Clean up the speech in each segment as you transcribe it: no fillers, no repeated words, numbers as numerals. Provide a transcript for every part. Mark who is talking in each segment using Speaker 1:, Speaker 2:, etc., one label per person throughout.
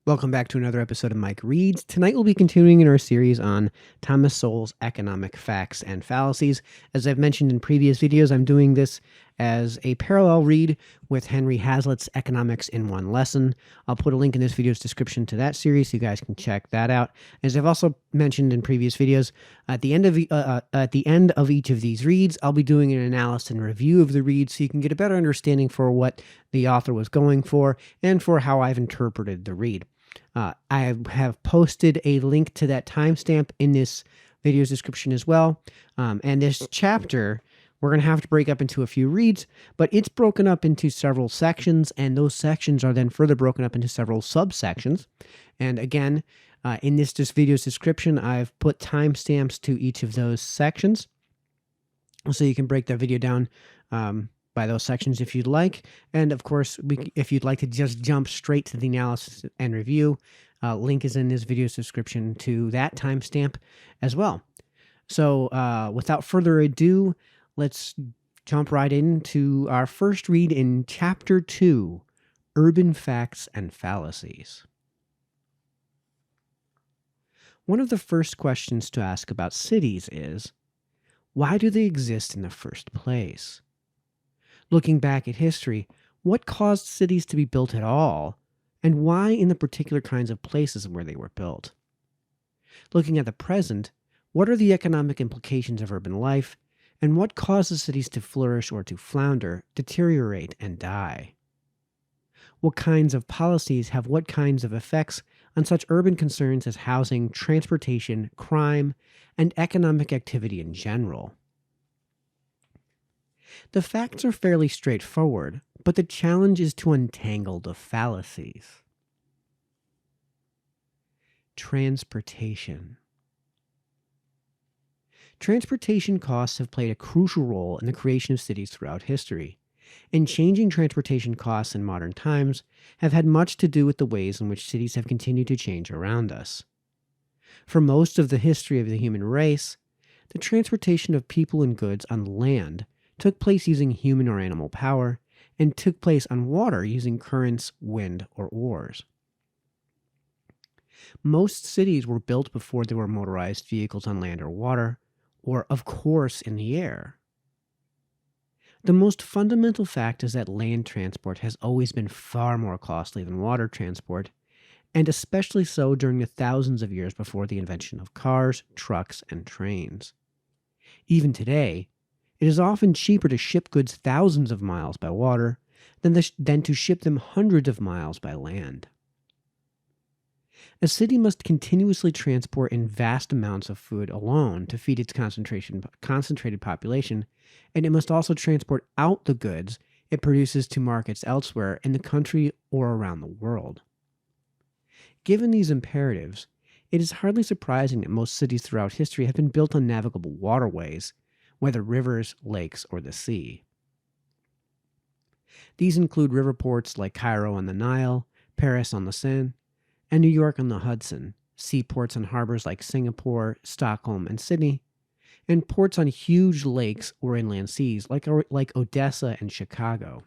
Speaker 1: Welcome back to another episode of Mike Reads. Tonight we'll be continuing in our series on Thomas Sowell's Economic Facts and Fallacies. As I've mentioned in previous videos, I'm doing this as a parallel read with Henry Hazlitt's Economics in One Lesson. I'll put a link in this video's description to that series so you guys can check that out. As I've also mentioned in previous videos, at the end of each of these reads, I'll be doing an analysis and review of the read so you can get a better understanding for what the author was going for and for how I've interpreted the read. I have posted a link to that timestamp in this video's description as well. And this chapter, we're going to have to break up into a few reads, but it's broken up into several sections, and those sections are then further broken up into several subsections. And again, in this video's description, I've put timestamps to each of those sections, so you can break that video down by those sections if you'd like. And of course, if you'd like to just jump straight to the analysis and review, link is in this video's description to that timestamp as well. So without further ado, let's jump right into our first read in Chapter 2, Urban Facts and Fallacies. One of the first questions to ask about cities is, why do they exist in the first place? Looking back at history, what caused cities to be built at all, and why in the particular kinds of places where they were built? Looking at the present, what are the economic implications of urban life, and what causes cities to flourish or to flounder, deteriorate, and die? What kinds of policies have what kinds of effects on such urban concerns as housing, transportation, crime, and economic activity in general? The facts are fairly straightforward, but the challenge is to untangle the fallacies. Transportation. Transportation costs have played a crucial role in the creation of cities throughout history, and changing transportation costs in modern times have had much to do with the ways in which cities have continued to change around us. For most of the history of the human race, the transportation of people and goods on land took place using human or animal power, and took place on water using currents, wind, or oars. Most cities were built before there were motorized vehicles on land or water, or, of course, in the air. The most fundamental fact is that land transport has always been far more costly than water transport, and especially so during the thousands of years before the invention of cars, trucks, and trains. Even today, it is often cheaper to ship goods thousands of miles by water than to ship them hundreds of miles by land. A city must continuously transport in vast amounts of food alone to feed its concentrated population, and it must also transport out the goods it produces to markets elsewhere in the country or around the world. Given these imperatives, it is hardly surprising that most cities throughout history have been built on navigable waterways, whether rivers, lakes, or the sea. These include river ports like Cairo on the Nile, Paris on the Seine, and New York on the Hudson, seaports and harbors like Singapore, Stockholm, and Sydney, and ports on huge lakes or inland seas like Odessa and Chicago.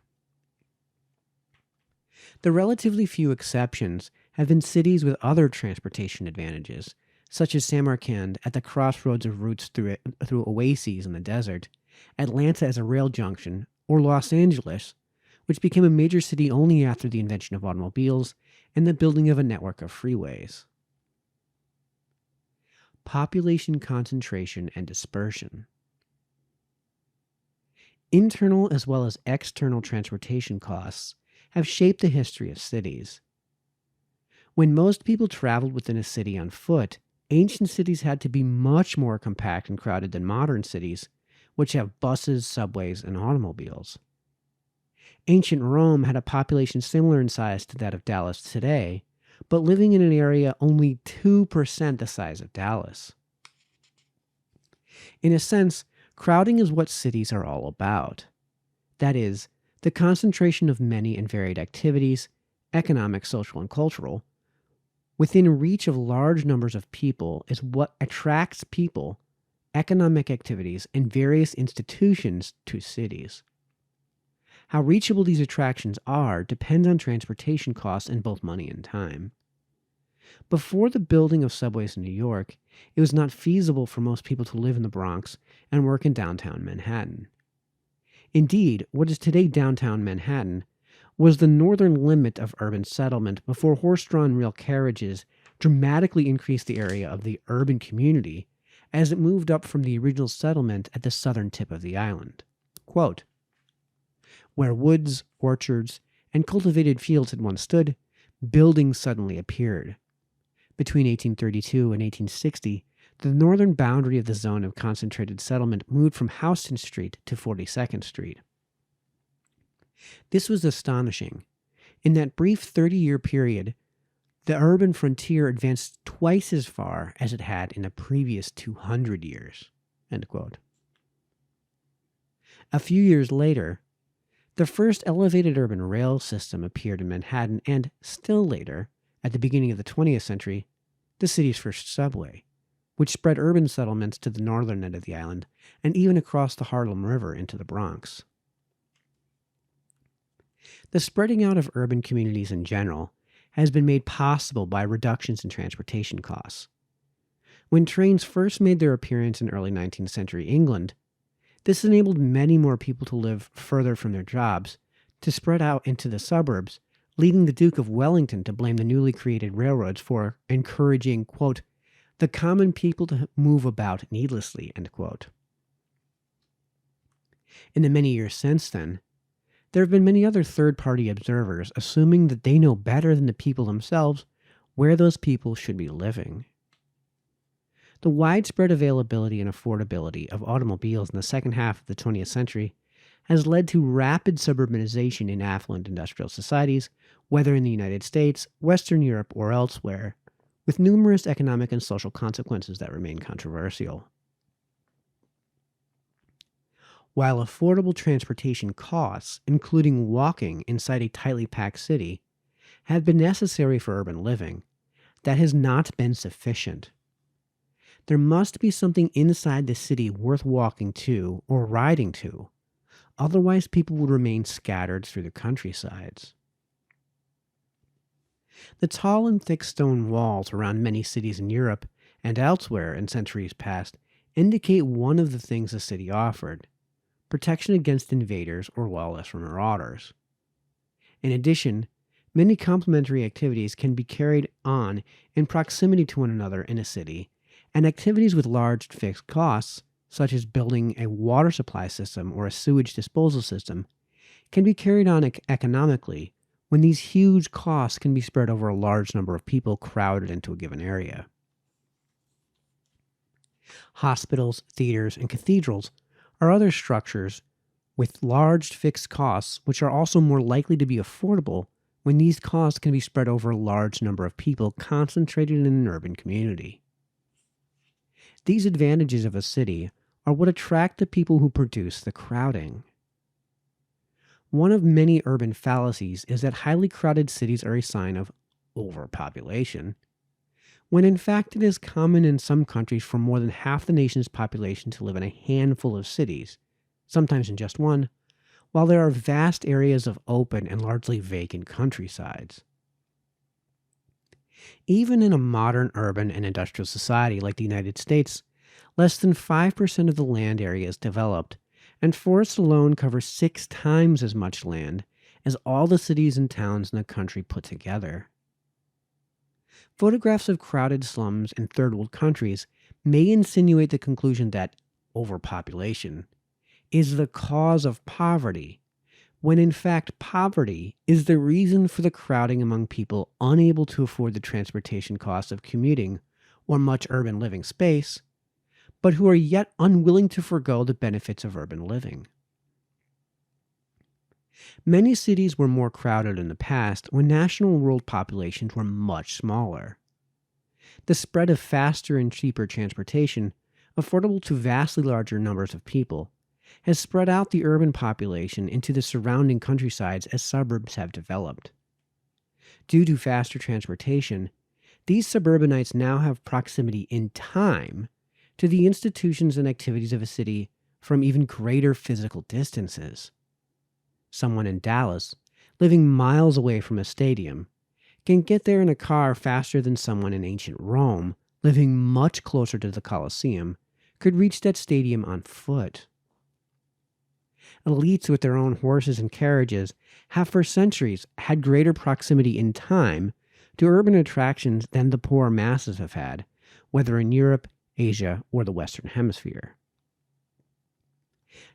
Speaker 1: The relatively few exceptions have been cities with other transportation advantages, such as Samarkand at the crossroads of routes through oases in the desert, Atlanta as a rail junction, or Los Angeles, which became a major city only after the invention of automobiles and the building of a network of freeways. Population concentration and dispersion. Internal as well as external transportation costs have shaped the history of cities. When most people traveled within a city on foot, ancient cities had to be much more compact and crowded than modern cities, which have buses, subways, and automobiles. Ancient Rome had a population similar in size to that of Dallas today, but living in an area only 2% the size of Dallas. In a sense, crowding is what cities are all about. That is, the concentration of many and varied activities, economic, social, and cultural, within reach of large numbers of people is what attracts people, economic activities, and various institutions to cities. How reachable these attractions are depends on transportation costs in both money and time. Before the building of subways in New York, it was not feasible for most people to live in the Bronx and work in downtown Manhattan. Indeed, what is today downtown Manhattan was the northern limit of urban settlement before horse-drawn rail carriages dramatically increased the area of the urban community as it moved up from the original settlement at the southern tip of the island. Quote, "Where woods, orchards, and cultivated fields had once stood, buildings suddenly appeared. Between 1832 and 1860, the northern boundary of the zone of concentrated settlement moved from Houston Street to 42nd Street. This was astonishing. In that brief 30-year period, the urban frontier advanced twice as far as it had in the previous 200 years." End quote. A few years later, the first elevated urban rail system appeared in Manhattan, and still later, at the beginning of the 20th century, the city's first subway, which spread urban settlements to the northern end of the island and even across the Harlem River into the Bronx. The spreading out of urban communities in general has been made possible by reductions in transportation costs. When trains first made their appearance in early 19th century England, this enabled many more people to live further from their jobs, to spread out into the suburbs, leading the Duke of Wellington to blame the newly created railroads for encouraging, quote, "the common people to move about needlessly," end quote. In the many years since then, there have been many other third-party observers assuming that they know better than the people themselves where those people should be living. The widespread availability and affordability of automobiles in the second half of the 20th century has led to rapid suburbanization in affluent industrial societies, whether in the United States, Western Europe, or elsewhere, with numerous economic and social consequences that remain controversial. While affordable transportation costs, including walking inside a tightly packed city, have been necessary for urban living, that has not been sufficient. There must be something inside the city worth walking to or riding to. Otherwise, people would remain scattered through the countrysides. The tall and thick stone walls around many cities in Europe and elsewhere in centuries past indicate one of the things the city offered: protection against invaders or lawless marauders. In addition, many complementary activities can be carried on in proximity to one another in a city, and activities with large fixed costs, such as building a water supply system or a sewage disposal system, can be carried on economically when these huge costs can be spread over a large number of people crowded into a given area. Hospitals, theaters, and cathedrals are other structures with large fixed costs which are also more likely to be affordable when these costs can be spread over a large number of people concentrated in an urban community. These advantages of a city are what attract the people who produce the crowding. One of many urban fallacies is that highly crowded cities are a sign of overpopulation, when in fact it is common in some countries for more than half the nation's population to live in a handful of cities, sometimes in just one, while there are vast areas of open and largely vacant countrysides. Even in a modern urban and industrial society like the United States, less than 5% of the land area is developed, and forests alone cover 6 times as much land as all the cities and towns in the country put together. Photographs of crowded slums in third world countries may insinuate the conclusion that overpopulation is the cause of poverty, when in fact poverty is the reason for the crowding among people unable to afford the transportation costs of commuting or much urban living space, but who are yet unwilling to forego the benefits of urban living. Many cities were more crowded in the past when national and world populations were much smaller. The spread of faster and cheaper transportation, affordable to vastly larger numbers of people, has spread out the urban population into the surrounding countrysides as suburbs have developed. Due to faster transportation, these suburbanites now have proximity in time to the institutions and activities of a city from even greater physical distances. Someone in Dallas, living miles away from a stadium, can get there in a car faster than someone in ancient Rome, living much closer to the Colosseum, could reach that stadium on foot. Elites with their own horses and carriages have for centuries had greater proximity in time to urban attractions than the poor masses have had, whether in Europe, Asia, or the Western Hemisphere.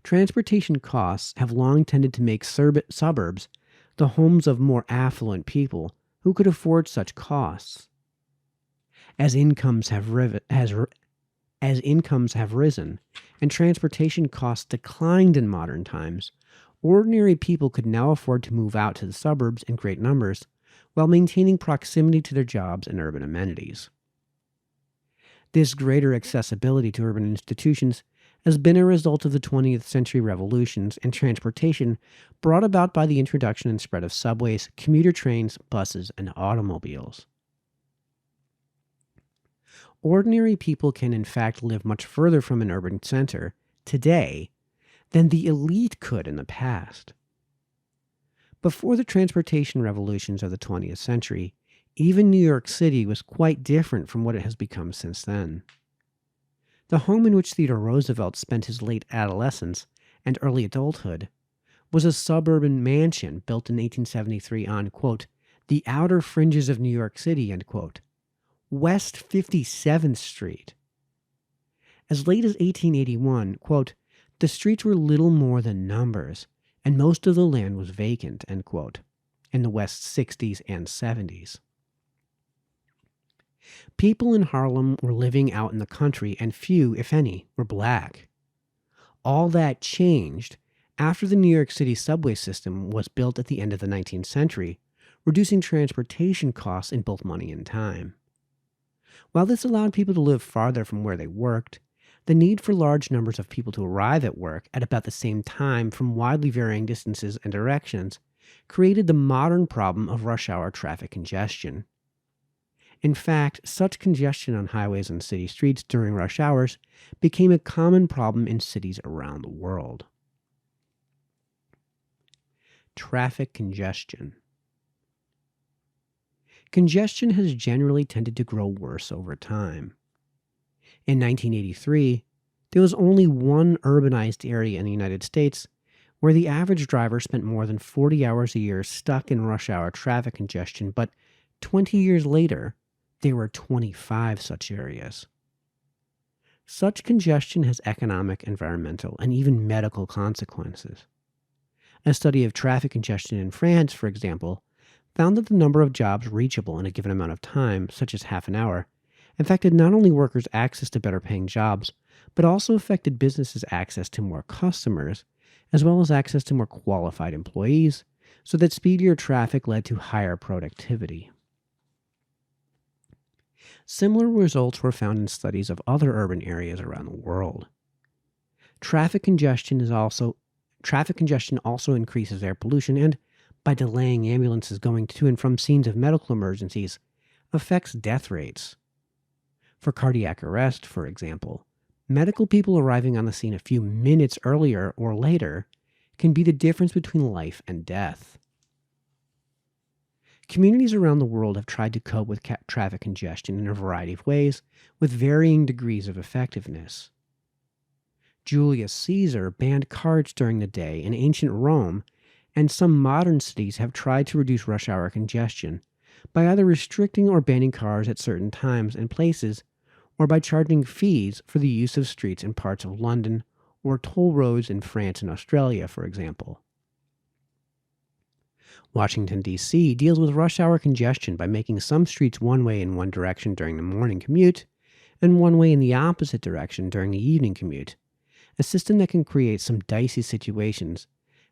Speaker 1: Transportation costs have long tended to make suburbs the homes of more affluent people who could afford such costs. As incomes have risen and transportation costs declined in modern times, ordinary people could now afford to move out to the suburbs in great numbers while maintaining proximity to their jobs and urban amenities. This greater accessibility to urban institutions has been a result of the 20th century revolutions in transportation brought about by the introduction and spread of subways, commuter trains, buses, and automobiles. Ordinary people can in fact live much further from an urban center today than the elite could in the past. Before the transportation revolutions of the 20th century, even New York City was quite different from what it has become since then. The home in which Theodore Roosevelt spent his late adolescence and early adulthood was a suburban mansion built in 1873 on, quote, the outer fringes of New York City, end quote, West 57th Street. As late as 1881, quote, the streets were little more than numbers, and most of the land was vacant, end quote, in the West 60s and 70s. People in Harlem were living out in the country, and few, if any, were black. All that changed after the New York City subway system was built at the end of the 19th century, reducing transportation costs in both money and time. While this allowed people to live farther from where they worked, the need for large numbers of people to arrive at work at about the same time from widely varying distances and directions created the modern problem of rush hour traffic congestion. In fact, such congestion on highways and city streets during rush hours became a common problem in cities around the world. Traffic congestion. Congestion has generally tended to grow worse over time. In 1983, there was only one urbanized area in the United States where the average driver spent more than 40 hours a year stuck in rush hour traffic congestion, but 20 years later, there were 25 such areas. Such congestion has economic, environmental, and even medical consequences. A study of traffic congestion in France, for example, found that the number of jobs reachable in a given amount of time, such as half an hour, affected not only workers' access to better paying jobs, but also affected businesses' access to more customers, as well as access to more qualified employees, so that speedier traffic led to higher productivity. Similar results were found in studies of other urban areas around the world. Traffic congestion also increases air pollution and, by delaying ambulances going to and from scenes of medical emergencies, affects death rates. For cardiac arrest, for example, medical people arriving on the scene a few minutes earlier or later can be the difference between life and death. Communities around the world have tried to cope with traffic congestion in a variety of ways, with varying degrees of effectiveness. Julius Caesar banned carts during the day in ancient Rome, and some modern cities have tried to reduce rush hour congestion by either restricting or banning cars at certain times and places, or by charging fees for the use of streets in parts of London or toll roads in France and Australia, for example. Washington, D.C. deals with rush hour congestion by making some streets one way in one direction during the morning commute and one way in the opposite direction during the evening commute, a system that can create some dicey situations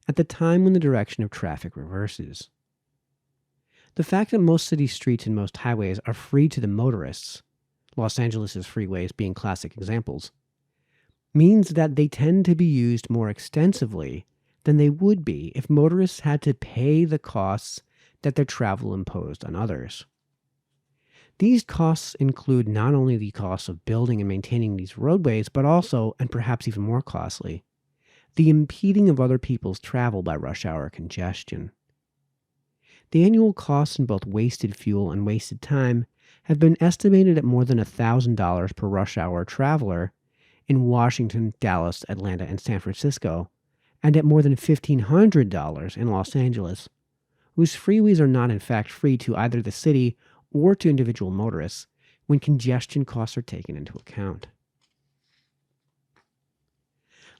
Speaker 1: at the time when the direction of traffic reverses. The fact that most city streets and most highways are free to the motorists, Los Angeles' freeways being classic examples, means that they tend to be used more extensively than they would be if motorists had to pay the costs that their travel imposed on others. These costs include not only the costs of building and maintaining these roadways, but also, and perhaps even more costly, the impeding of other people's travel by rush hour congestion. The annual costs in both wasted fuel and wasted time have been estimated at more than $1,000 per rush hour traveler in Washington, Dallas, Atlanta, and San Francisco, and at more than $1,500 in Los Angeles, whose freeways are not in fact free to either the city or to individual motorists when congestion costs are taken into account.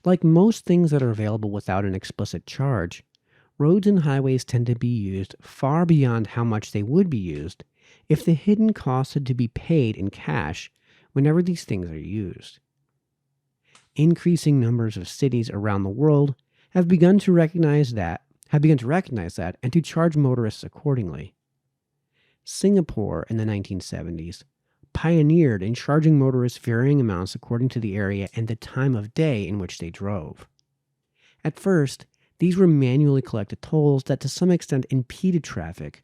Speaker 1: Like most things that are available without an explicit charge, roads and highways tend to be used far beyond how much they would be used if the hidden costs had to be paid in cash whenever these things are used. Increasing numbers of cities around the world have begun to recognize that and to charge motorists accordingly. Singapore in the 1970s pioneered in charging motorists varying amounts according to the area and the time of day in which they drove. At first, these were manually collected tolls that to some extent impeded traffic,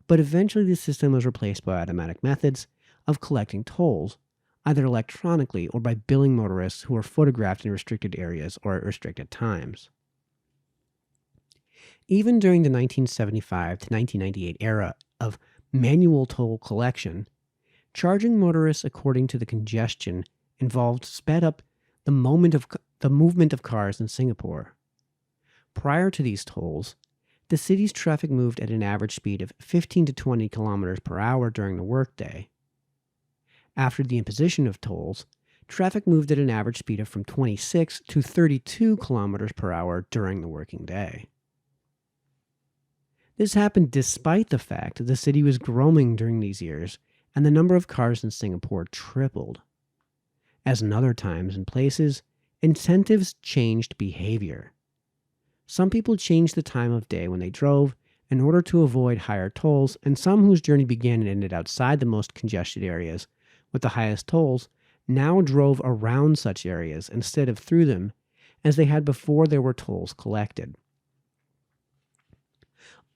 Speaker 1: but eventually the system was replaced by automatic methods of collecting tolls, either electronically or by billing motorists who were photographed in restricted areas or at restricted times. Even during the 1975 to 1998 era of manual toll collection, charging motorists according to the congestion involved sped up the movement of cars in Singapore. Prior to these tolls, the city's traffic moved at an average speed of 15 to 20 kilometers per hour during the workday. After the imposition of tolls, traffic moved at an average speed of from 26 to 32 kilometers per hour during the working day. This happened despite the fact that the city was growing during these years and the number of cars in Singapore tripled. As in other times and places, incentives changed behavior. Some people changed the time of day when they drove in order to avoid higher tolls, and some whose journey began and ended outside the most congested areas with the highest tolls now drove around such areas instead of through them, as they had before there were tolls collected.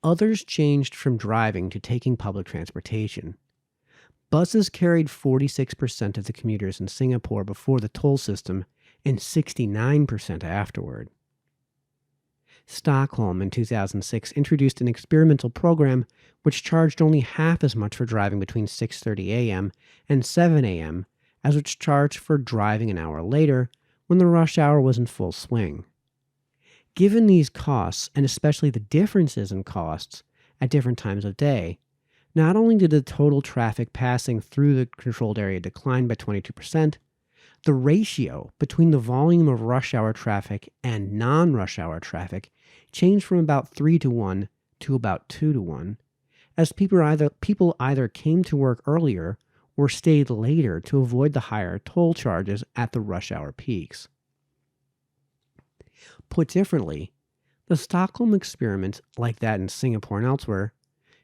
Speaker 1: Others changed from driving to taking public transportation. Buses carried 46% of the commuters in Singapore before the toll system and 69% afterward. Stockholm in 2006 introduced an experimental program which charged only half as much for driving between 6:30 a.m. and 7 a.m. as which charged for driving an hour later when the rush hour was in full swing. Given these costs, and especially the differences in costs at different times of day, not only did the total traffic passing through the controlled area decline by 22%, the ratio between the volume of rush hour traffic and non-rush hour traffic changed from about 3 to 1 to about 2 to 1, as people either came to work earlier or stayed later to avoid the higher toll charges at the rush hour peaks. Put differently, the Stockholm experiment, like that in Singapore and elsewhere,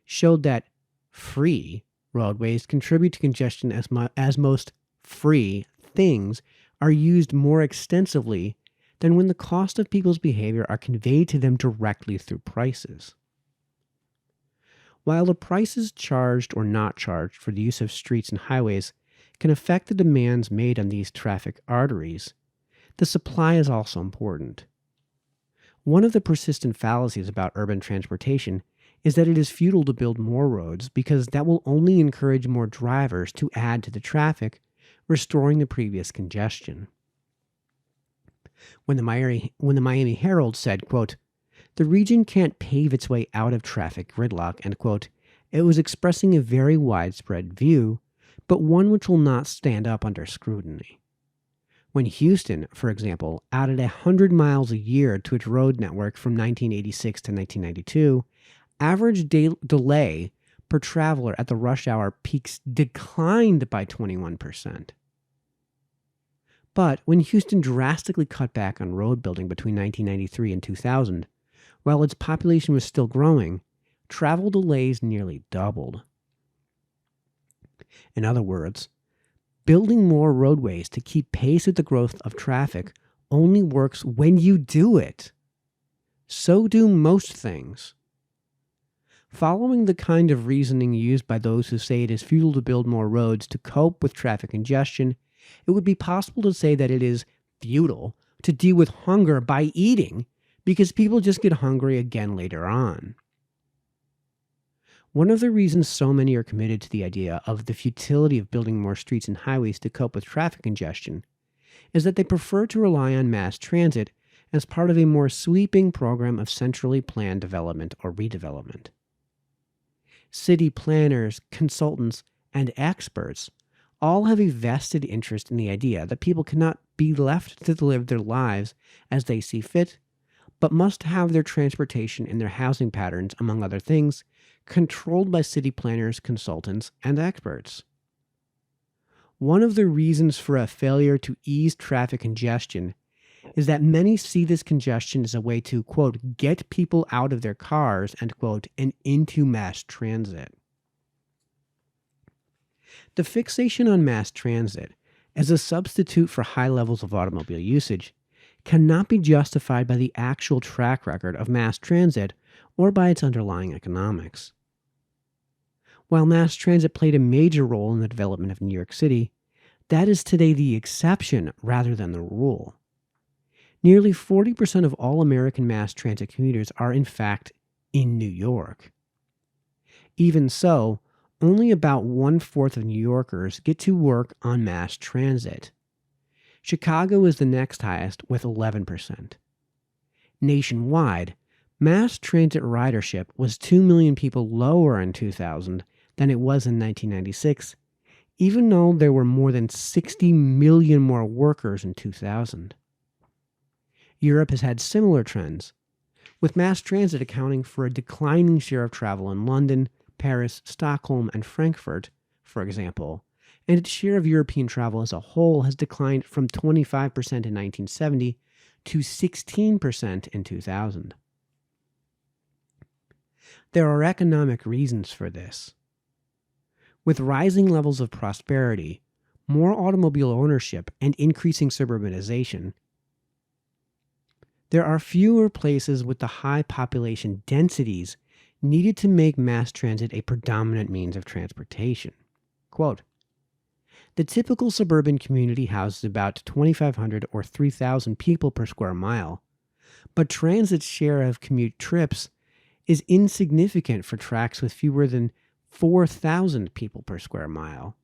Speaker 1: showed that free roadways contribute to congestion as most free things are used more extensively than when the cost of people's behavior are conveyed to them directly through prices. While the prices charged or not charged for the use of streets and highways can affect the demands made on these traffic arteries, the supply is also important. One of the persistent fallacies about urban transportation is that it is futile to build more roads because that will only encourage more drivers to add to the traffic, restoring the previous congestion. When the Miami Herald said, quote, "The region can't pave its way out of traffic gridlock," end quote, it was expressing a very widespread view, but one which will not stand up under scrutiny. When Houston, for example, added 100 miles a year to its road network from 1986 to 1992, average delay per traveler at the rush hour peaks declined by 21%. But when Houston drastically cut back on road building between 1993 and 2000, while its population was still growing, travel delays nearly doubled. In other words, building more roadways to keep pace with the growth of traffic only works when you do it. So do most things. Following the kind of reasoning used by those who say it is futile to build more roads to cope with traffic congestion, it would be possible to say that it is futile to deal with hunger by eating because people just get hungry again later on. One of the reasons so many are committed to the idea of the futility of building more streets and highways to cope with traffic congestion is that they prefer to rely on mass transit as part of a more sweeping program of centrally planned development or redevelopment. City planners, consultants, and experts all have a vested interest in the idea that people cannot be left to live their lives as they see fit, but must have their transportation and their housing patterns, among other things, controlled by city planners, consultants, and experts. One of the reasons for a failure to ease traffic congestion is that many see this congestion as a way to, quote, get people out of their cars, end quote, and into mass transit. The fixation on mass transit as a substitute for high levels of automobile usage cannot be justified by the actual track record of mass transit or by its underlying economics. While mass transit played a major role in the development of New York City, that is today the exception rather than the rule. Nearly 40% of all American mass transit commuters are in fact in New York. Even so, only about 1/4 of New Yorkers get to work on mass transit. Chicago is the next highest with 11%. Nationwide, mass transit ridership was 2 million people lower in 2000 than it was in 1996, even though there were more than 60 million more workers in 2000. Europe has had similar trends, with mass transit accounting for a declining share of travel in London, Paris, Stockholm, and Frankfurt, for example, and its share of European travel as a whole has declined from 25% in 1970 to 16% in 2000. There are economic reasons for this. With rising levels of prosperity, more automobile ownership, and increasing suburbanization, there are fewer places with the high population densities needed to make mass transit a predominant means of transportation. Quote, the typical suburban community houses about 2,500 or 3,000 people per square mile, but transit's share of commute trips is insignificant for tracts with fewer than 4,000 people per square mile.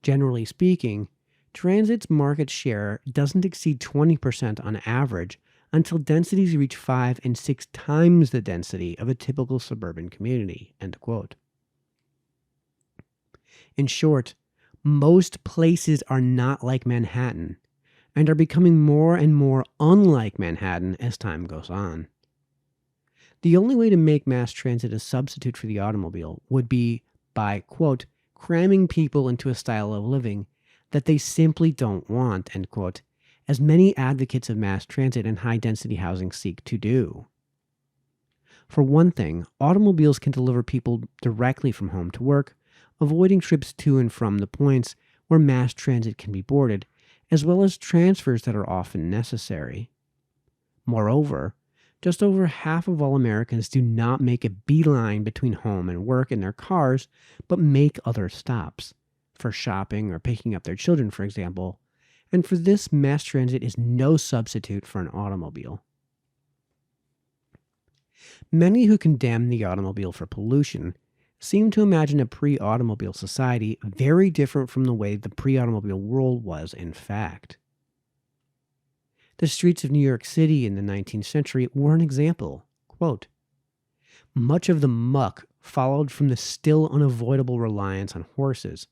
Speaker 1: Generally speaking, transit's market share doesn't exceed 20% on average until densities reach 5 and 6 times the density of a typical suburban community, end quote. In short, most places are not like Manhattan and are becoming more and more unlike Manhattan as time goes on. The only way to make mass transit a substitute for the automobile would be by, quote, cramming people into a style of living that they simply don't want, end quote, as many advocates of mass transit and high-density housing seek to do. For one thing, automobiles can deliver people directly from home to work, avoiding trips to and from the points where mass transit can be boarded, as well as transfers that are often necessary. Moreover, just over half of all Americans do not make a beeline between home and work in their cars, but make other stops, for shopping or picking up their children, for example, and for this, mass transit is no substitute for an automobile. Many who condemn the automobile for pollution seem to imagine a pre-automobile society very different from the way the pre-automobile world was in fact. The streets of New York City in the 19th century were an example. Quote, much of the muck followed from the still unavoidable reliance on horses,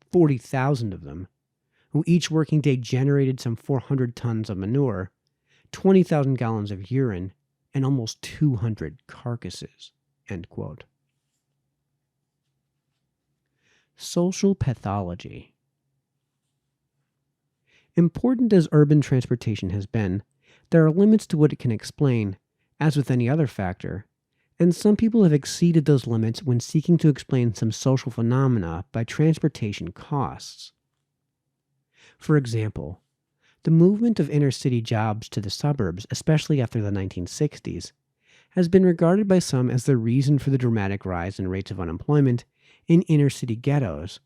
Speaker 1: 40,000 of them, who each working day generated some 400 tons of manure, 20,000 gallons of urine, and almost 200 carcasses, end quote. Social pathology. Important as urban transportation has been, there are limits to what it can explain, as with any other factor, and some people have exceeded those limits when seeking to explain some social phenomena by transportation costs. For example, the movement of inner-city jobs to the suburbs, especially after the 1960s, has been regarded by some as the reason for the dramatic rise in rates of unemployment in inner-city ghettos,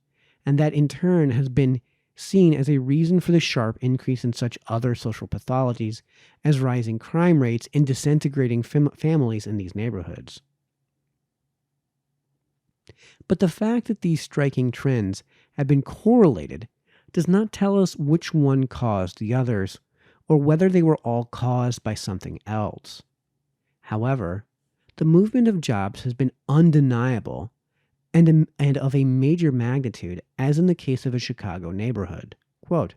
Speaker 1: and that in turn has been seen as a reason for the sharp increase in such other social pathologies as rising crime rates and disintegrating families in these neighborhoods. But the fact that these striking trends have been correlated does not tell us which one caused the others, or whether they were all caused by something else. However, the movement of jobs has been undeniable and of a major magnitude, as in the case of a Chicago neighborhood. Quote,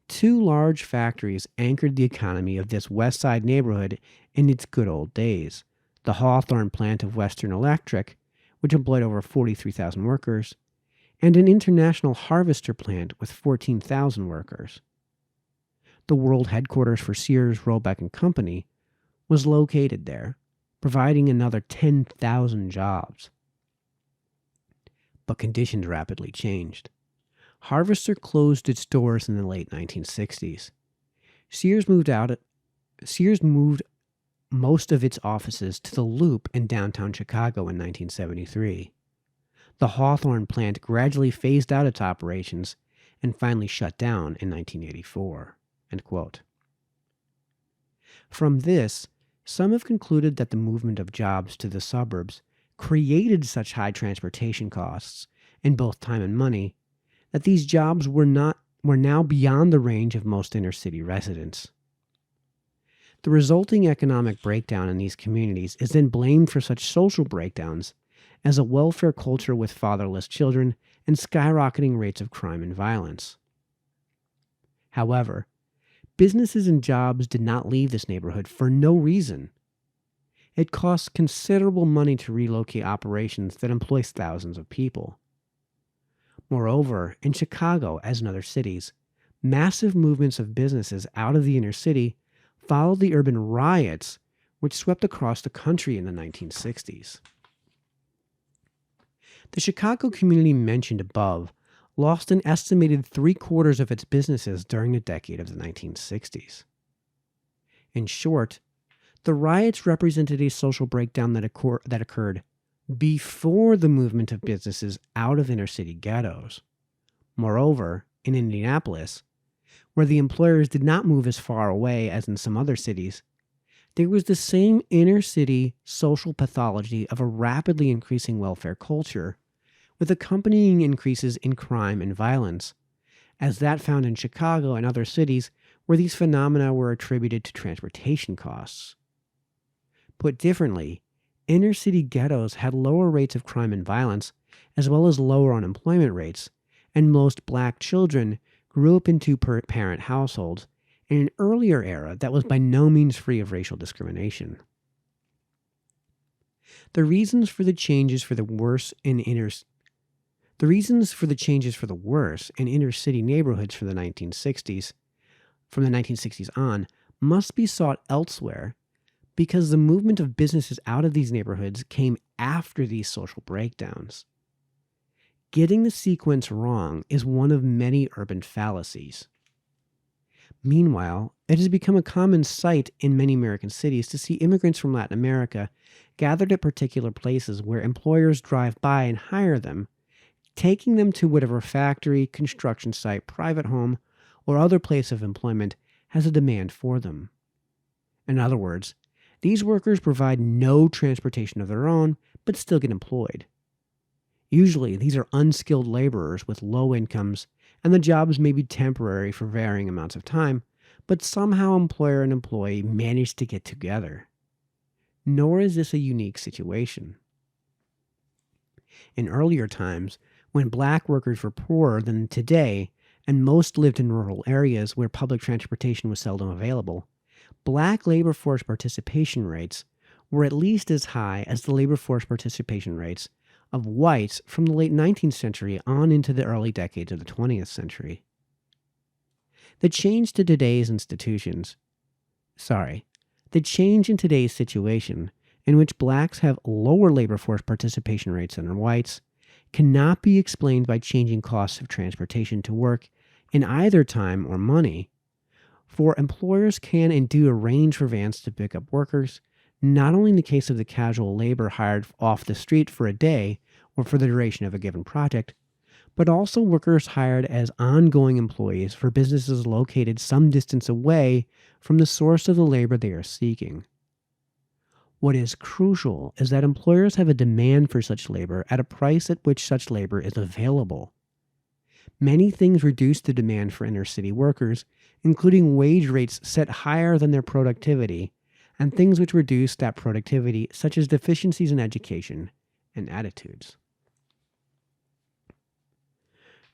Speaker 1: "Two large factories anchored the economy of this West Side neighborhood in its good old days. The Hawthorne plant of Western Electric, which employed over 43,000 workers, and an International Harvester plant with 14,000 workers. The world headquarters for Sears, Roebuck and Company was located there, providing another 10,000 jobs. But conditions rapidly changed. Harvester closed its doors in the late 1960s. Sears moved most of its offices to the Loop in downtown Chicago in 1973. The Hawthorne plant gradually phased out its operations and finally shut down in 1984. End quote. From this, some have concluded that the movement of jobs to the suburbs created such high transportation costs, in both time and money, that these jobs were now beyond the range of most inner-city residents. The resulting economic breakdown in these communities is then blamed for such social breakdowns as a welfare culture with fatherless children and skyrocketing rates of crime and violence. However, businesses and jobs did not leave this neighborhood for no reason. It costs considerable money to relocate operations that employ thousands of people. Moreover, in Chicago, as in other cities, massive movements of businesses out of the inner city followed the urban riots which swept across the country in the 1960s. The Chicago community mentioned above lost an estimated 3/4 of its businesses during the decade of the 1960s. In short, the riots represented a social breakdown that occurred before the movement of businesses out of inner-city ghettos. Moreover, in Indianapolis, where the employers did not move as far away as in some other cities, there was the same inner-city social pathology of a rapidly increasing welfare culture, with accompanying increases in crime and violence, as that found in Chicago and other cities where these phenomena were attributed to transportation costs. Put differently, inner-city ghettos had lower rates of crime and violence, as well as lower unemployment rates, and most black children grew up in two-parent households in an earlier era that was by no means free of racial discrimination. The reasons for the changes for the worse in inner-city neighborhoods from the 1960s on, must be sought elsewhere, because the movement of businesses out of these neighborhoods came after these social breakdowns. Getting the sequence wrong is one of many urban fallacies. Meanwhile, it has become a common sight in many American cities to see immigrants from Latin America gathered at particular places where employers drive by and hire them, taking them to whatever factory, construction site, private home, or other place of employment has a demand for them. In other words, these workers provide no transportation of their own, but still get employed. Usually, these are unskilled laborers with low incomes, and the jobs may be temporary for varying amounts of time, but somehow employer and employee manage to get together. Nor is this a unique situation. In earlier times, when black workers were poorer than today, and most lived in rural areas where public transportation was seldom available, black labor force participation rates were at least as high as the labor force participation rates of whites from the late 19th century on into the early decades of the 20th century. The change in today's situation, in which blacks have lower labor force participation rates than whites, cannot be explained by changing costs of transportation to work in either time or money, for employers can and do arrange for vans to pick up workers, not only in the case of the casual labor hired off the street for a day or for the duration of a given project, but also workers hired as ongoing employees for businesses located some distance away from the source of the labor they are seeking. What is crucial is that employers have a demand for such labor at a price at which such labor is available. Many things reduce the demand for inner-city workers, including wage rates set higher than their productivity, and things which reduce that productivity, such as deficiencies in education and attitudes.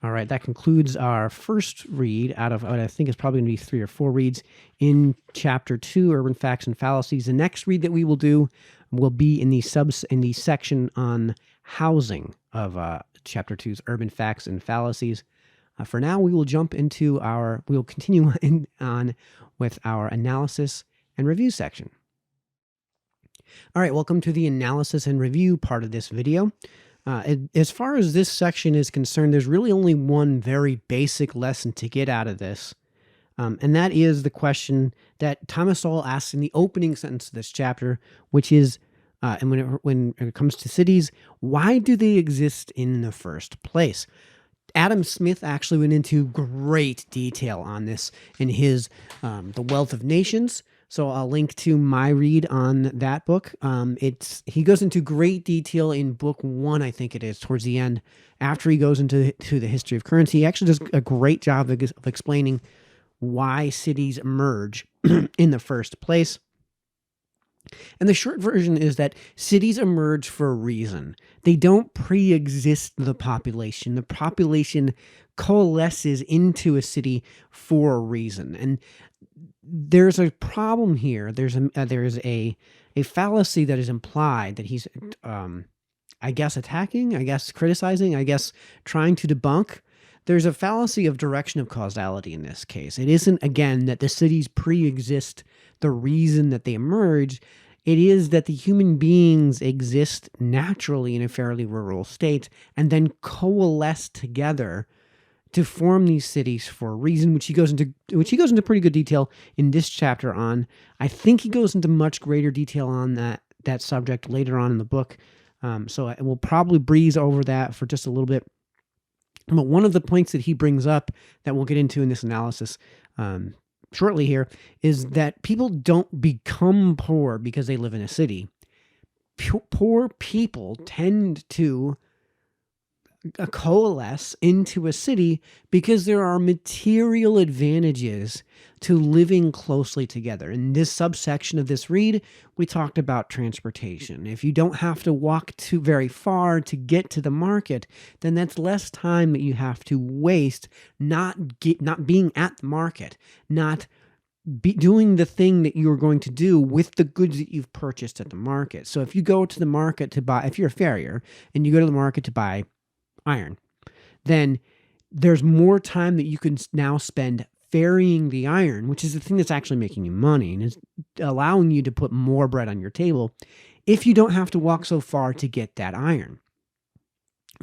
Speaker 1: All right, that concludes our first read out of what I think is probably going to be 3 or 4 reads in Chapter 2, Urban Facts and Fallacies. The next read that we will do will be in the section on housing of Chapter 2's Urban Facts and Fallacies. For now, we will we'll continue on with our analysis and review section. All right, welcome to the analysis and review part of this video. As far as this section is concerned, there's really only one very basic lesson to get out of this, and that is the question that Thomas Sowell asks in the opening sentence of this chapter, which is, and when it comes to cities, why do they exist in the first place? Adam Smith actually went into great detail on this in his The Wealth of Nations. So I'll link to my read on that book. He goes into great detail in book 1, I think it is, towards the end, after he goes into the history of currency. He actually does a great job of explaining why cities emerge in the first place. And the short version is that cities emerge for a reason. They don't pre-exist the population. The population coalesces into a city for a reason. And there's a problem here. There's a fallacy that is implied that he's, I guess, attacking, I guess, criticizing, I guess, trying to debunk. There's a fallacy of direction of causality in this case. It isn't, again, that the cities pre-exist the reason that they emerge. It is that the human beings exist naturally in a fairly rural state and then coalesce together to form these cities for a reason, which he goes into pretty good detail in this chapter on. I think he goes into much greater detail on that subject later on in the book. So we'll probably breeze over that for just a little bit. But one of the points that he brings up that we'll get into in this analysis shortly here is that people don't become poor because they live in a city. Poor people tend to coalesce into a city because there are material advantages to living closely together. In this subsection of this read, we talked about transportation. If you don't have to walk too very far to get to the market, then that's less time that you have to waste not being at the market, not doing the thing that you're going to do with the goods that you've purchased at the market. So if you go to the market to buy, if you're a farrier and you go to the market to buy iron, then there's more time that you can now spend ferrying the iron, which is the thing that's actually making you money and is allowing you to put more bread on your table if you don't have to walk so far to get that iron.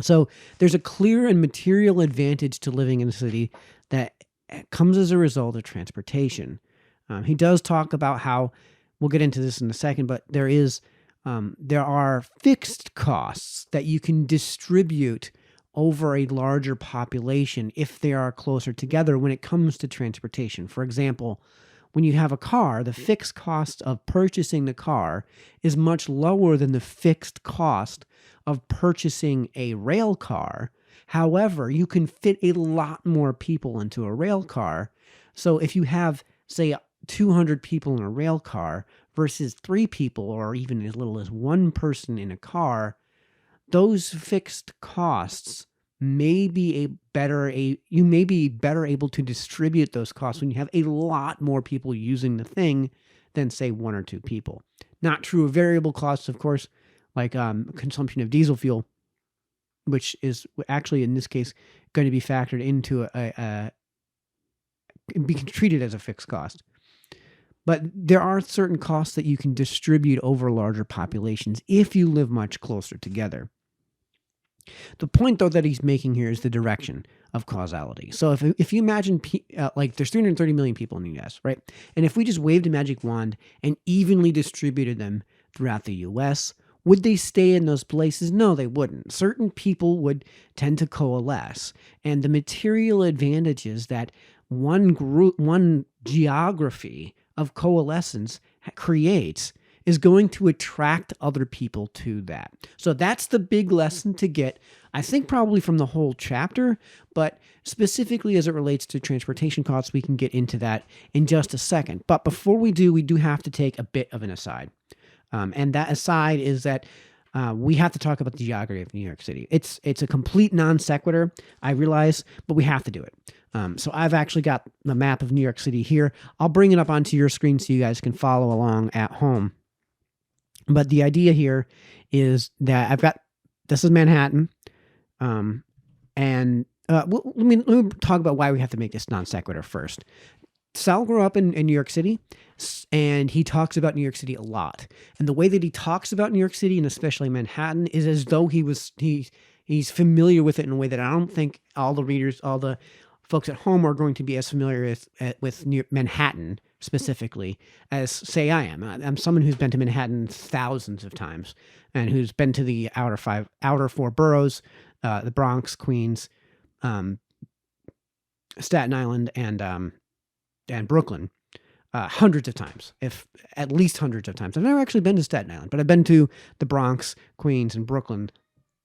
Speaker 1: So there's a clear and material advantage to living in a city that comes as a result of transportation. He does talk about how, we'll get into this in a second, but there are fixed costs that you can distribute over a larger population if they are closer together when it comes to transportation. For example, when you have a car, the fixed cost of purchasing the car is much lower than the fixed cost of purchasing a rail car. However, you can fit a lot more people into a rail car. So if you have, say, 200 people in a rail car versus 3 people, or even as little as 1 person in a car, those fixed costs you may be better able to distribute those costs when you have a lot more people using the thing than, say, 1 or 2 people. Not true of variable costs, of course, like consumption of diesel fuel, which is actually in this case going to be factored into be treated as a fixed cost. But there are certain costs that you can distribute over larger populations if you live much closer together. The point, though, that he's making here is the direction of causality. So if you imagine, like, there's 330 million people in the U.S., right? And if we just waved a magic wand and evenly distributed them throughout the U.S., would they stay in those places? No, they wouldn't. Certain people would tend to coalesce. And the material advantages that one geography of coalescence creates is going to attract other people to that. So that's the big lesson to get, I think, probably from the whole chapter, but specifically as it relates to transportation costs, we can get into that in just a second. But before we do have to take a bit of an aside. And that aside is that we have to talk about the geography of New York City. It's a complete non sequitur, I realize, but we have to do it. So I've actually got the map of New York City here. I'll bring it up onto your screen so you guys can follow along at home. But the idea here is that this is Manhattan. Let me talk about why we have to make this non sequitur first. Sowell grew up in New York City, and he talks about New York City a lot. And the way that he talks about New York City, and especially Manhattan, is as though he's familiar with it in a way that I don't think all the folks at home are going to be as familiar with Manhattan specifically as, say, I am. I'm someone who's been to Manhattan thousands of times and who's been to the outer four boroughs, the Bronx, Queens, Staten Island, and Brooklyn, hundreds of times, if at least hundreds of times. I've never actually been to Staten Island, but I've been to the Bronx, Queens, and Brooklyn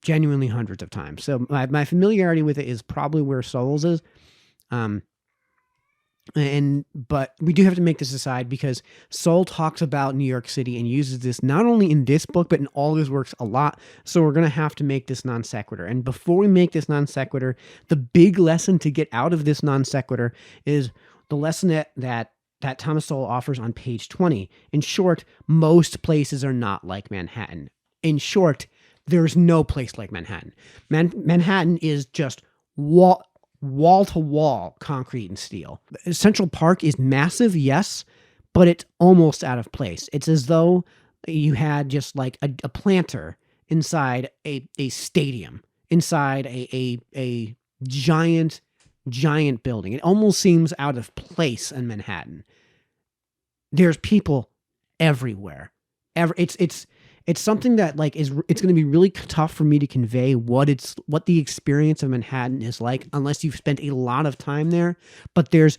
Speaker 1: genuinely hundreds of times. So my familiarity with it is probably where Sowell's is. But we do have to make this aside because Sowell talks about New York City and uses this not only in this book, but in all his works a lot. So we're going to have to make this non sequitur. And before we make this non sequitur, the big lesson to get out of this non sequitur is the lesson that Thomas Sowell offers on page 20. In short, most places are not like Manhattan. In short, there's no place like Manhattan. Manhattan is just wall-to-wall concrete and steel. Central Park is massive, yes, but it's almost out of place. It's as though you had just like a planter inside a stadium, inside a giant building. It almost seems out of place in Manhattan. There's people everywhere. It's something that it's going to be really tough for me to convey what the experience of Manhattan is like unless you've spent a lot of time there. But there's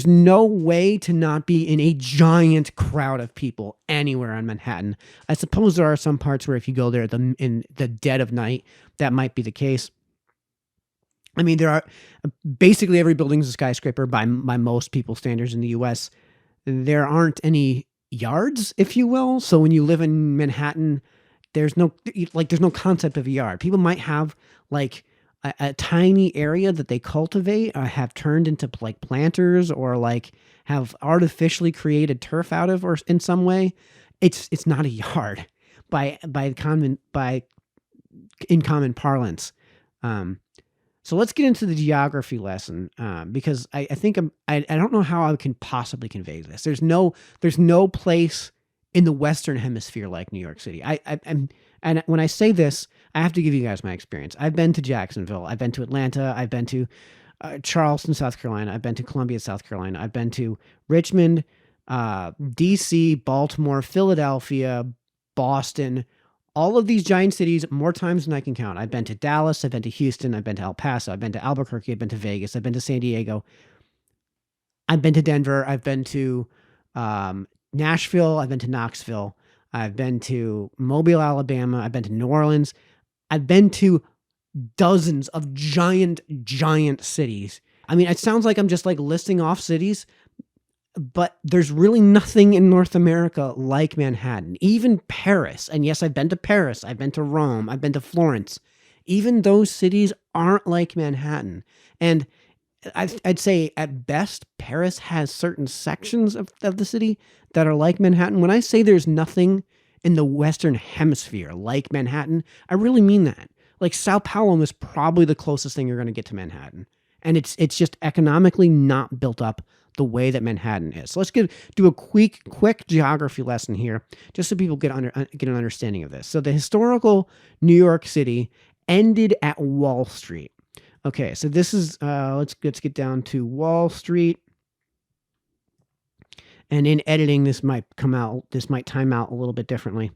Speaker 1: no way to not be in a giant crowd of people anywhere on Manhattan. I suppose there are some parts where if you go there in the dead of night, that might be the case. I mean, there are basically every building's a skyscraper by most people's standards in the U.S. There aren't any yards, if you will. So when you live in Manhattan, there's no concept of a yard. People might have like a tiny area that they cultivate, have turned into like planters, or like have artificially created turf out of, or in some way. It's not a yard in common parlance. So let's get into the geography lesson, because I think I don't know how I can possibly convey this. There's no place in the Western Hemisphere like New York City. And when I say this, I have to give you guys my experience. I've been to Jacksonville. I've been to Atlanta. I've been to Charleston, South Carolina. I've been to Columbia, South Carolina. I've been to Richmond, D.C., Baltimore, Philadelphia, Boston. All of these giant cities more times than I can count. I've been to Dallas, I've been to Houston, I've been to El Paso, I've been to Albuquerque, I've been to Vegas, I've been to San Diego, I've been to Denver, I've been to Nashville, I've been to Knoxville, I've been to Mobile, Alabama, I've been to New Orleans, I've been to dozens of giant cities. I mean, it sounds like I'm just like listing off cities, but there's really nothing in North America like Manhattan. Even Paris, and yes, I've been to Paris, I've been to Rome, I've been to Florence. Even those cities aren't like Manhattan. And I'd say at best, Paris has certain sections of the city that are like Manhattan. When I say there's nothing in the Western Hemisphere like Manhattan, I really mean that. Like Sao Paulo is probably the closest thing you're going to get to Manhattan. And it's just economically not built up the way that Manhattan is. So let's do a quick geography lesson here, just so people get an understanding of this. So the historical New York City ended at Wall Street. Okay, so this is let's get down to Wall Street. And in editing, this might time out a little bit differently.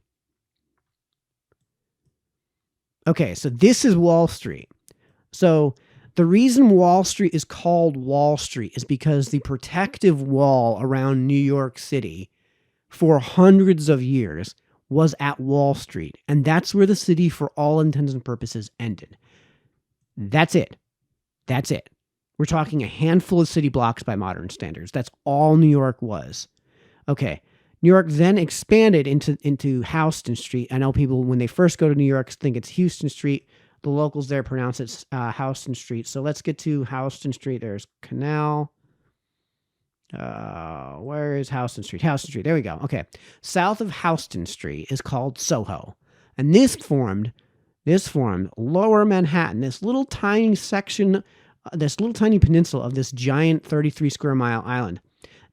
Speaker 1: Okay, so this is Wall Street. So the reason Wall Street is called Wall Street is because the protective wall around New York City for hundreds of years was at Wall Street, and that's where the city, for all intents and purposes, ended. That's it. That's it. We're talking a handful of city blocks by modern standards. That's all New York was. Okay. New York then expanded into Houston Street. I know people, when they first go to New York, think it's Houston Street. The locals there pronounce it Houston Street. So let's get to Houston Street. There's Canal. Where is Houston Street? Houston Street. There we go. Okay. South of Houston Street is called Soho. And this formed Lower Manhattan, this little tiny section, this little tiny peninsula of this giant 33 square mile island.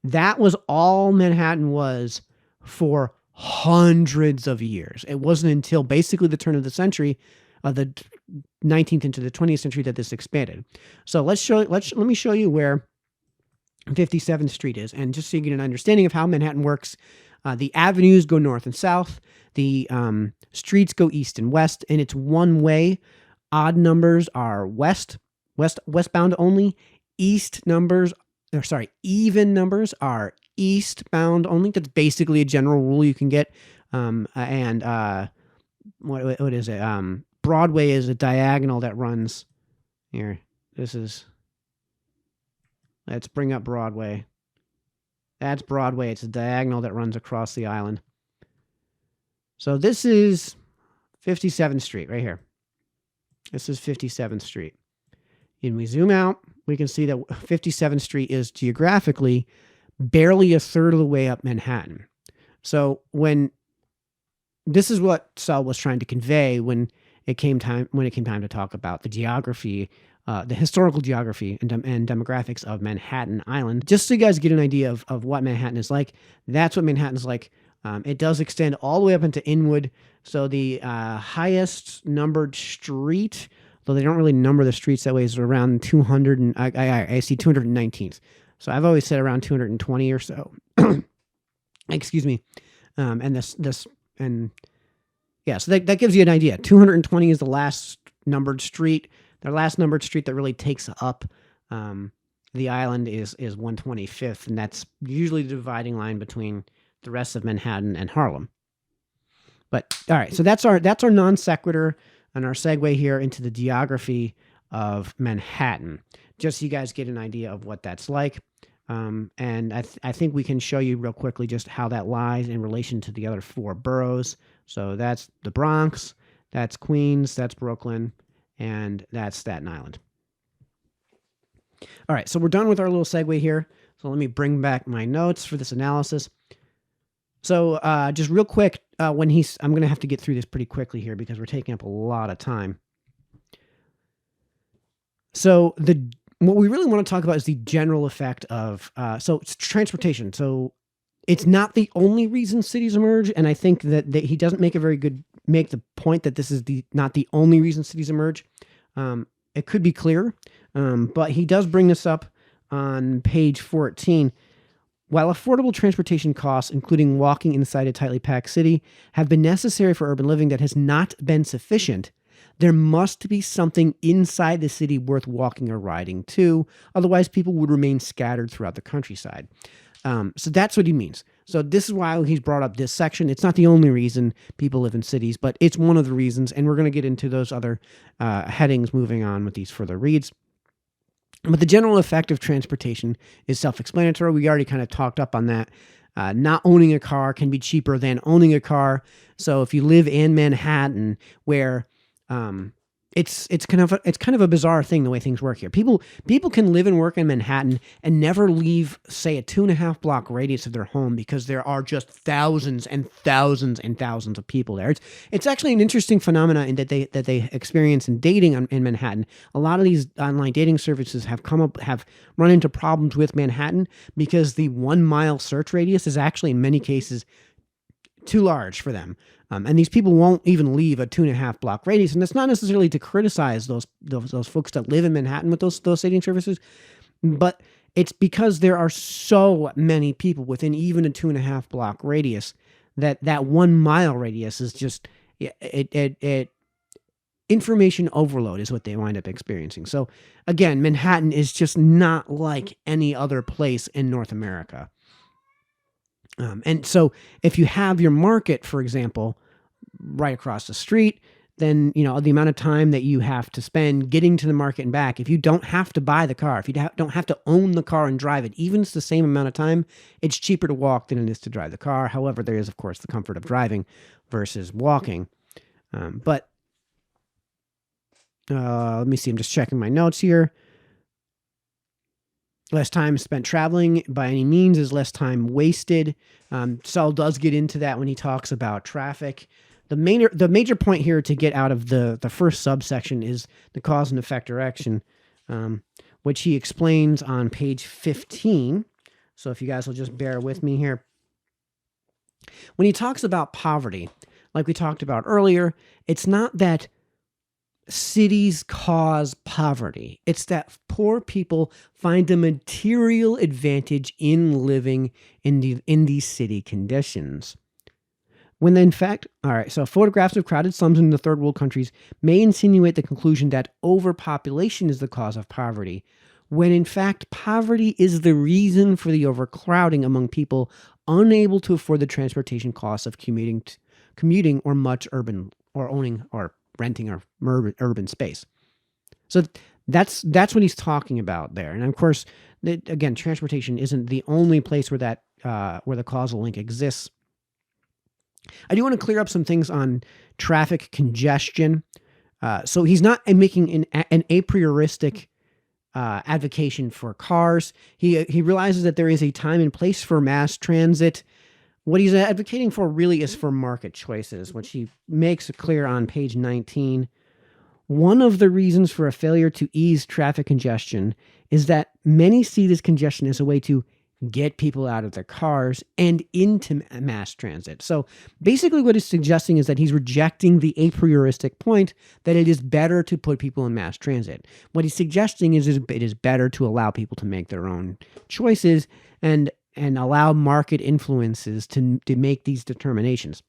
Speaker 1: That was all Manhattan was for hundreds of years. It wasn't until basically the turn of the century, the 19th into the 20th century, that this expanded. So let me show you where 57th Street is, and just so you get an understanding of how Manhattan works. The avenues go north and south. The streets go east and west, and it's one way. Odd numbers are westbound only. Even numbers are eastbound only. That's basically a general rule you can get. What is it? Broadway is a diagonal that runs here. Let's bring up Broadway. That's Broadway. It's a diagonal that runs across the island. So this is 57th Street right here. This is 57th Street. And we zoom out, we can see that 57th Street is geographically barely a third of the way up Manhattan. So this is what Sowell was trying to convey when it came time to talk about the geography, the historical geography and demographics of Manhattan Island. Just so you guys get an idea of what Manhattan is like, that's what Manhattan's like. It does extend all the way up into Inwood. So the highest numbered street, though they don't really number the streets that way, is around 200, and I see 219th. So I've always said around 220 or so. Excuse me. So that gives you an idea. 220 is the last numbered street. The last numbered street that really takes up the island is 125th, and that's usually the dividing line between the rest of Manhattan and Harlem. But all right, so that's our non sequitur and our segue here into the geography of Manhattan, just so you guys get an idea of what that's like. And I think we can show you real quickly just how that lies in relation to the other four boroughs. So that's the Bronx, that's Queens, that's Brooklyn, and that's Staten Island. All right, so we're done with our little segue here. So let me bring back my notes for this analysis. So just real quick, I'm going to have to get through this pretty quickly here because we're taking up a lot of time. So what we really want to talk about is the general effect of, so it's transportation. So it's not the only reason cities emerge, and I think that he doesn't make the point that this is not the only reason cities emerge. It could be clearer, but he does bring this up on page 14. While affordable transportation costs, including walking inside a tightly packed city, have been necessary for urban living that has not been sufficient, there must be something inside the city worth walking or riding to. Otherwise, people would remain scattered throughout the countryside. So that's what he means. So this is why he's brought up this section. It's not the only reason people live in cities, but it's one of the reasons. And we're going to get into those other headings moving on with these further reads. But the general effect of transportation is self-explanatory. We already kind of talked up on that. Not owning a car can be cheaper than owning a car. So if you live in Manhattan, where it's kind of a bizarre thing the way things work here. People can live and work in Manhattan and never leave, say, a 2.5 block radius of their home because there are just thousands and thousands and thousands of people there. It's actually an interesting phenomenon in that they experience in dating in Manhattan. A lot of these online dating services have run into problems with Manhattan because the 1 mile search radius is actually in many cases too large for them. And these people won't even leave a 2.5 block radius. And that's not necessarily to criticize those folks that live in Manhattan with those dating services, but it's because there are so many people within even a 2.5 block radius that 1 mile radius is just information overload is what they wind up experiencing. So again, Manhattan is just not like any other place in North America. And so if you have your market, for example, right across the street, then, the amount of time that you have to spend getting to the market and back, if you don't have to buy the car, if you don't have to own the car and drive it, even if it's the same amount of time, it's cheaper to walk than it is to drive the car. However, there is, of course, the comfort of driving versus walking. But let me see. I'm just checking my notes here. Less time spent traveling by any means is less time wasted. Sowell does get into that when he talks about traffic. The major point here to get out of the first subsection is the cause and effect direction, which he explains on page 15. So if you guys will just bear with me here. When he talks about poverty, like we talked about earlier, it's not that cities cause poverty. It's that poor people find a material advantage in living in these city conditions. When in fact, all right, so photographs of crowded slums in the third world countries may insinuate the conclusion that overpopulation is the cause of poverty, when in fact poverty is the reason for the overcrowding among people unable to afford the transportation costs of commuting or much urban or owning or renting or urban space. So that's what he's talking about there. And of course, again, transportation isn't the only place where that where the causal link exists. I do want to clear up some things on traffic congestion. So he's not making an a prioristic advocation for cars. He realizes that there is a time and place for mass transit. What he's advocating for really is for market choices, which he makes clear on page 19. One of the reasons for a failure to ease traffic congestion is that many see this congestion as a way to get people out of their cars and into mass transit. So basically what he's suggesting is that he's rejecting the a prioristic point that it is better to put people in mass transit. What he's suggesting is it is better to allow people to make their own choices and allow market influences to make these determinations.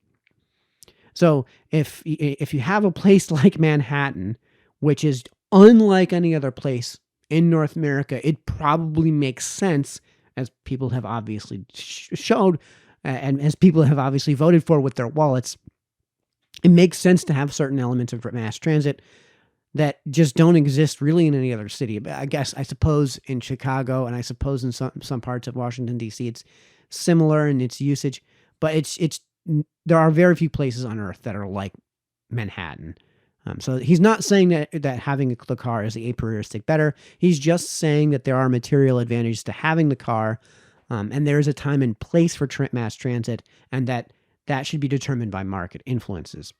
Speaker 1: So if you have a place like Manhattan, which is unlike any other place in North America, it probably makes sense, as people have obviously showed, and as people have obviously voted for with their wallets, it makes sense to have certain elements of mass transit that just don't exist really in any other city. But I suppose in Chicago, and I suppose in some parts of Washington, D.C., it's similar in its usage, but there are very few places on Earth that are like Manhattan. So he's not saying that having the car is the a prioristic better. He's just saying that there are material advantages to having the car, and there is a time and place for mass transit, and that should be determined by market influences.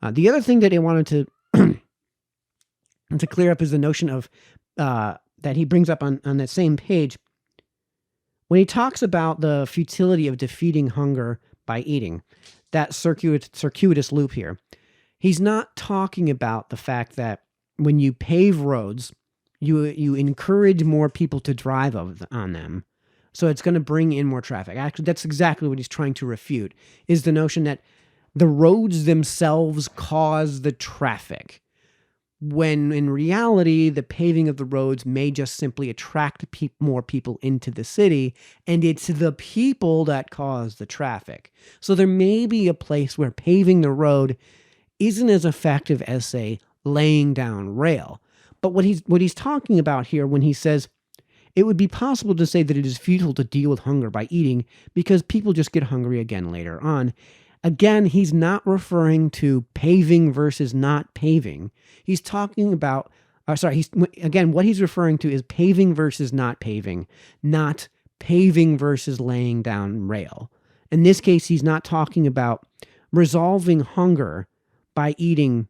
Speaker 1: The other thing that I wanted to clear up is the notion of that he brings up on that same page when he talks about the futility of defeating hunger by eating. That circuitous loop here. He's not talking about the fact that when you pave roads, you encourage more people to drive on them. So it's going to bring in more traffic. Actually, that's exactly what he's trying to refute, is the notion that the roads themselves cause the traffic, when in reality, the paving of the roads may just simply attract more people into the city, and it's the people that cause the traffic. So there may be a place where paving the road isn't as effective as, say, laying down rail. But what he's talking about here when he says it would be possible to say that it is futile to deal with hunger by eating because people just get hungry again later on. Again, he's not referring to paving versus not paving. He's talking about, what he's referring to is paving versus not paving, not paving versus laying down rail. In this case, he's not talking about resolving hunger by eating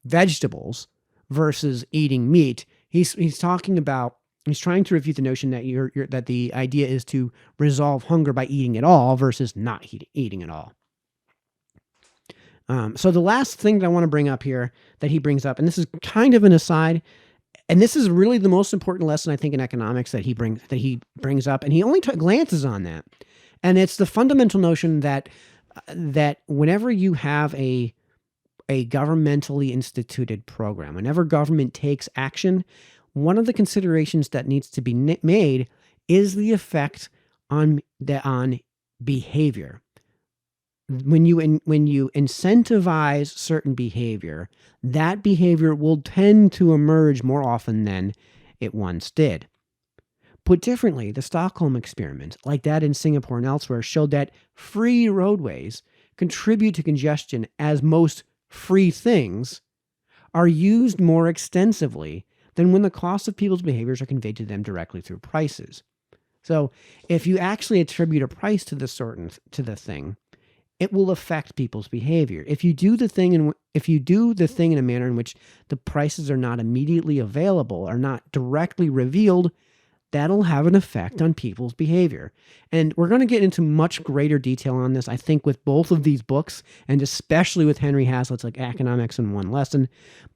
Speaker 1: vegetables versus eating meat. He's trying to refute the notion that that the idea is to resolve hunger by eating at all versus not eating at all. So the last thing that I want to bring up here that he brings up, and this is kind of an aside, and this is really the most important lesson I think in economics that he brings up, and he only glances on that, and it's the fundamental notion that whenever you have a governmentally instituted program, whenever government takes action, one of the considerations that needs to be made is the effect on behavior. When you incentivize certain behavior, that behavior will tend to emerge more often than it once did. Put differently, the Stockholm experiment, like that in Singapore and elsewhere, showed that free roadways contribute to congestion as most free things are used more extensively than when the cost of people's behaviors are conveyed to them directly through prices. So if you actually attribute a price to the thing, it will affect people's behavior. If you do the thing in a manner in which the prices are not immediately available, are not directly revealed, that'll have an effect on people's behavior. And we're going to get into much greater detail on this, I think, with both of these books, and especially with Henry Hazlitt's like Economics in One Lesson.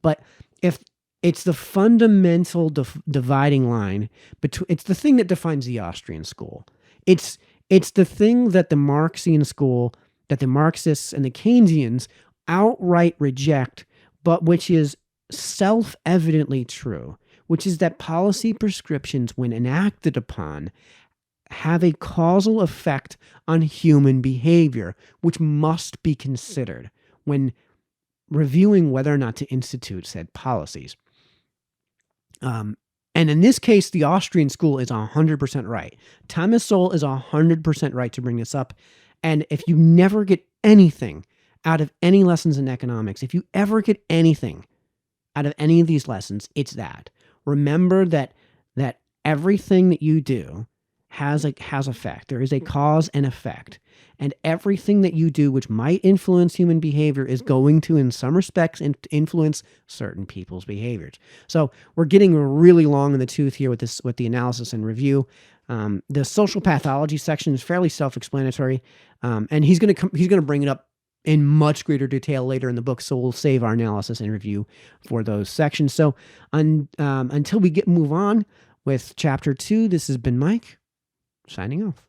Speaker 1: But if it's the fundamental dividing line between, it's the thing that defines the Austrian school. It's the thing that the Marxian school, that the Marxists and the Keynesians outright reject, but which is self-evidently true, which is that policy prescriptions, when enacted upon, have a causal effect on human behavior, which must be considered when reviewing whether or not to institute said policies. And in this case, the Austrian school is 100% right. Thomas Sowell is 100% right to bring this up. And if you never get anything out of any lessons in economics, if you ever get anything out of any of these lessons, it's that. Remember that everything that you do has effect. There is a cause and effect. And everything that you do which might influence human behavior is going to, in some respects, influence certain people's behaviors. So we're getting really long in the tooth here with the analysis and review. The social pathology section is fairly self-explanatory, and he's going to bring it up in much greater detail later in the book, so we'll save our analysis and review for those sections. So until we move on with Chapter 2, this has been Mike, signing off.